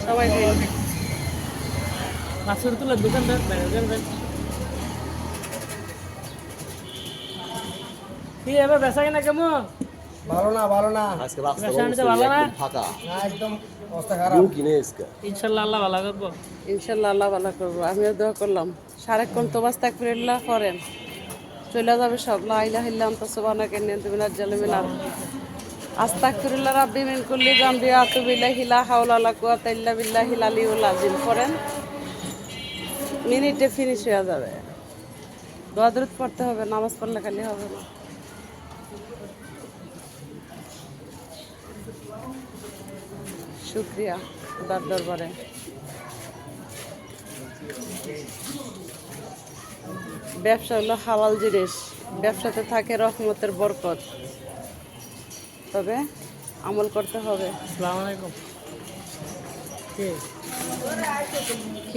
সবাই খাই। মাছের তুলার দোকানদার কি এবার বেচা কিনা কেমন? ভালো না ভালো না আজকে রাস্তা বেচা কিনা ভালো না? একদম ফাঁকা। না একদম অবস্থা খারাপ কেউ কিনে এসকে ইনশাল্লাহ আল্লাহ ভালো করবো। ইনশাল্লাহ আল্লাহ ভালো করবো, আমিও দোয়া করলাম। সারাক্ষণ তো বাস্তাক ফিরিল্লাহ করেন, চলে যাবে সব। লা ইলাহা ইল্লা আনতা সুবহানাকা ইন্নী কুনতু মিনাজ জালিমিন। আস্তাগফিরুল্লাহ রাব্বি মিন কুল্লি যামবি ওয়া আতুবু ইলাইহি লা হাওলা ওয়া লা কুওয়াতা ইল্লা বিল্লাহিল আলিয়্যিল আযীম করেন, মিনিটে ফিনিশ হয়ে যাবে। দোয়া দরুদ পড়তে হবে, নামাজ পড়লে খালি হবে না। শুকরিয়া খোদার দরবারে। ব্যবসা হলো হালাল জিনিস, ব্যবসাতে থাকে রহমতের বরকত, তবে আমল করতে হবে। আসসালামু আলাইকুম। কি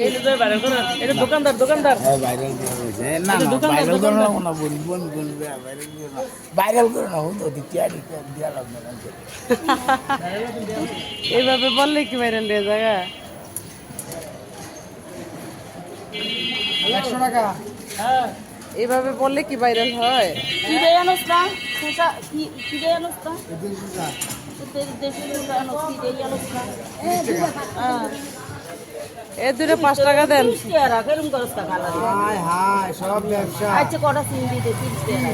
এটা তো বাইরে করো না, এটা দোকানদার দোকানদার ভাইরাল করে রয়েছে না এটা না দোকানদার, ভাইরাল করে দোকানদার। না বলবো ভাইরাল করে না হতো টিয়ারি দিয়া লাগবে না এইভাবে বললে কি ভাইরাল হয়ে জায়গা? 100 টাকা হ্যাঁ এইভাবে বললে কি ভাইরাল হয়? কি রে জানোস না? কি রে জানোস না? দেশে জানোস কি রে জানোস না? এ দূরে 5 টাকা দেন। কি আর কেরম করস টাকা লাগে? হাই হাই সব ব্যবসা আচ্ছা কটা চিংড়ি দে 30 টাকা।